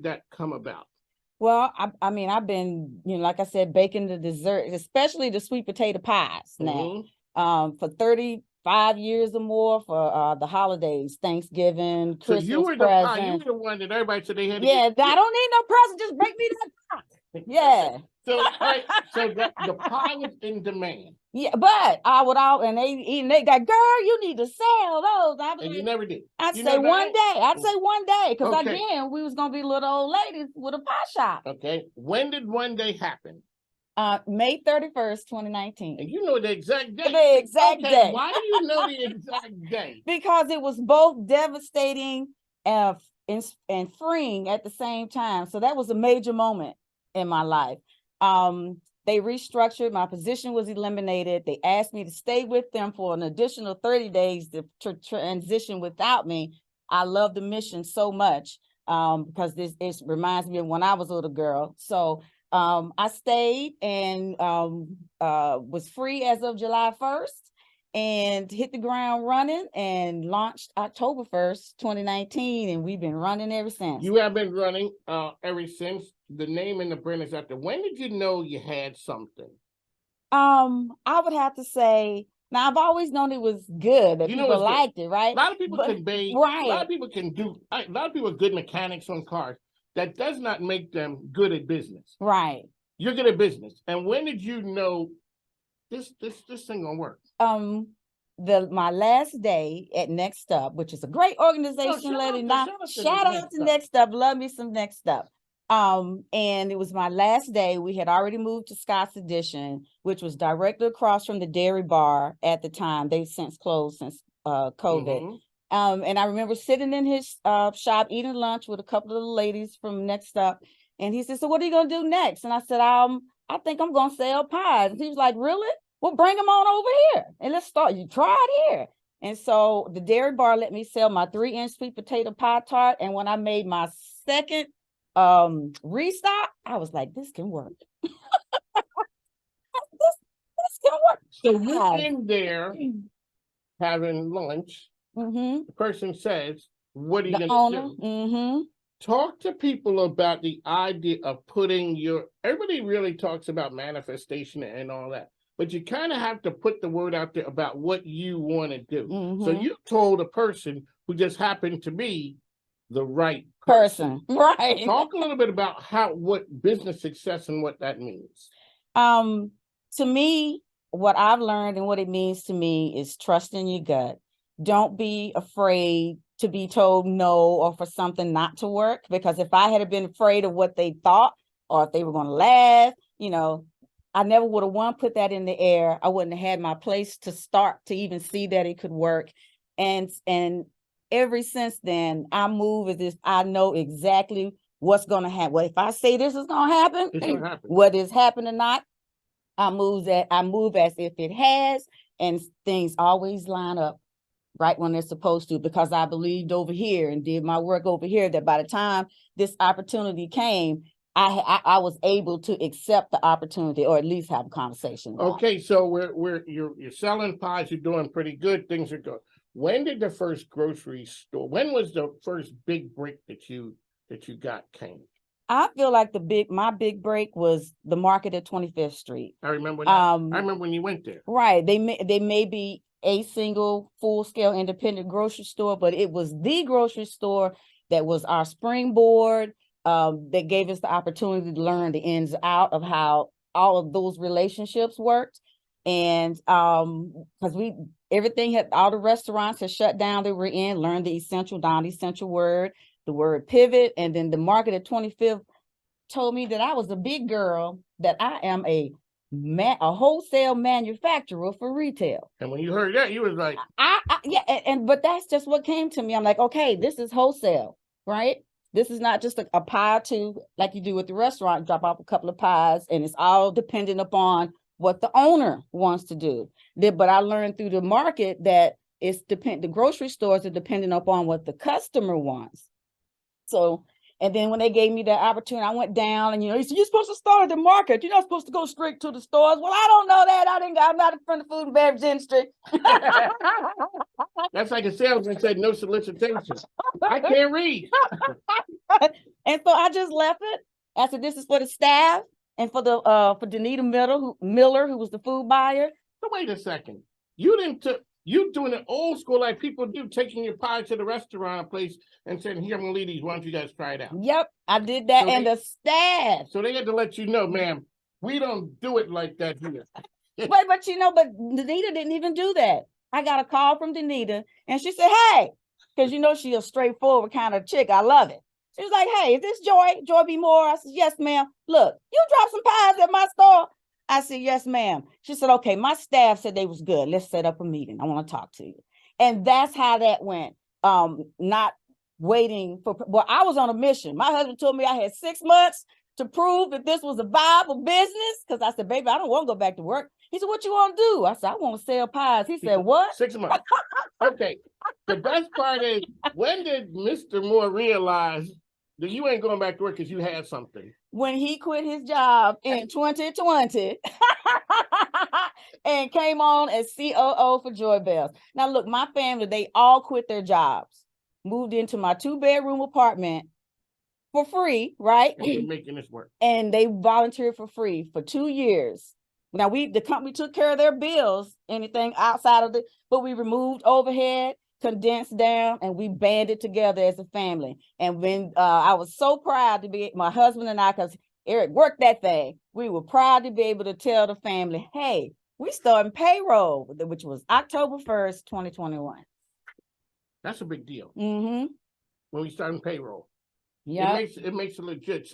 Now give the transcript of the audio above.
that come about? Well, I mean, I've been, like I said, baking the dessert, especially the sweet potato pies now, for 35 years or more for the holidays, Thanksgiving, So you Christmas were the pie. You were present. the one that everybody said they had to Yeah, get. I don't need no present. Just bake me that pie. Yeah. So, so the pie was in demand. Yeah, but I would and they got, girl, you need to sell those. I was And like, you never did. I'd You say never one did? day. I'd say one day, because Okay. again, we was gonna be little old ladies with a pie shop. Okay. When did one day happen? May 31st, 2019. And you know the exact day. The exact day. Why do you know the exact day? Because it was both devastating and freeing at the same time. So that was a major moment in my life. They restructured, my position was eliminated. They asked me to stay with them for an additional 30 days to transition without me. I love the mission so much because it reminds me of when I was a little girl. So I stayed and was free as of July 1st and hit the ground running and launched October 1st, 2019. And we've been running ever since. You have been running ever since. The name and the brand is out there. When did you know you had something? I would have to say, now I've always known it was good, that people liked it, right? A lot of people can bake. Right. A lot of people can do. A lot of people are good mechanics on cars. That does not make them good at business. Right. You're good at business. And when did you know this thing gonna work? My last day at Next Up, which is a great organization, shout out to Next Up. Love me some Next Up. And it was my last day. We had already moved to Scott's Edition, which was directly across from the Dairy Bar at the time. They've since closed since COVID. And I remember sitting in his shop eating lunch with a couple of the ladies from Next Up. And he said, so what are you gonna do next? And I said, I think I'm gonna sell pies. And he was like, really? Well, bring them on over here and let's start. You try it here. And so the Dairy Bar let me sell my 3-inch sweet potato pie tart. And when I made my second restock, I was like, this can work. this can work. So you're in there having lunch. The person says, what are you gonna do? Talk to people about the idea of putting everybody really talks about manifestation and all that, but you kind of have to put the word out there about what you want to do. So you told a person who just happened to be the right person. Right. Talk a little bit about what business success and what that means. To me, what I've learned and what it means to me is trust in your gut. Don't be afraid to be told no or for something not to work, because if I had been afraid of what they thought or if they were going to laugh, I never would have put that in the air. I wouldn't have had my place to start to even see that it could work. And ever since then, I move as if I know exactly what's going to happen. Well, if I say this is going to happen, it's going to happen. Whether it's happened or not, I move as if it has, and things always line up right when they're supposed to, because I believed over here and did my work over here, that by the time this opportunity came, I was able to accept the opportunity, or at least have a conversation. Okay, so you're selling pies, you're doing pretty good, things are good. When did the first grocery store? When was the first big break that you got came? I feel like my big break was the market at 25th Street. I remember that. I remember when you went there. Right. They may be a single full-scale independent grocery store, but it was the grocery store that was our springboard, that gave us the opportunity to learn the ins and outs of how all of those relationships worked. And because all the restaurants had shut down, they were in, learned the essential word, the word pivot. And then the market at 25th told me that I was a big girl, that I am a wholesale manufacturer for retail. And when you heard that, you was like, but that's just what came to me. I'm like, okay, this is wholesale, right? This is not just a pie too, like you do with the restaurant, drop off a couple of pies, and it's all dependent upon what the owner wants to do. But I learned through the market that the grocery stores are dependent upon what the customer wants. So, and then when they gave me that opportunity, I went down and, he said, you're supposed to start at the market. You're not supposed to go straight to the stores. Well, I don't know that. I'm not from the food and beverage industry. That's like a salesman said, no solicitation. I can't read. And so I just left it. I said, this is for the staff and for Danita Miller, who was the food buyer. So wait a second. You doing it old school like people do, taking your pie to the restaurant place and saying, here, I'm gonna leave these. Why don't you guys try it out? Yep, I did that. So the staff. So they had to let you know, ma'am, we don't do it like that here. but Danita didn't even do that. I got a call from Danita and she said, hey, because she's a straightforward kind of chick. I love it. She was like, hey, is this Joy B. Moore? I said, yes, ma'am. Look, you dropped some pies at my store. I said, yes, ma'am. She said, okay, my staff said they was good. Let's set up a meeting. I want to talk to you. And that's how that went. Not waiting for, well, I was on a mission. My husband told me I had 6 months to prove that this was a viable business. Because I said, baby, I don't want to go back to work. He said, what you want to do? I said, I want to sell pies. He said, what? 6 months. Okay. The best part is, when did Mr. Moore realize that you ain't going back to work because you had something? When he quit his job in 2020 and came on as COO for Joy Bells. Now, look, my family, they all quit their jobs, moved into my 2-bedroom apartment for free, right? We're making this work. And they volunteered for free for 2 years. Now, the company took care of their bills, anything outside of but we removed overhead, condensed down, and we banded together as a family. And when I was so proud to be, my husband and I, because Eric worked that thing, we were proud to be able to tell the family, hey, we started payroll, which was October 1st, 2021. That's a big deal. Mm-hmm. When we started payroll. Yeah. It makes it legit. So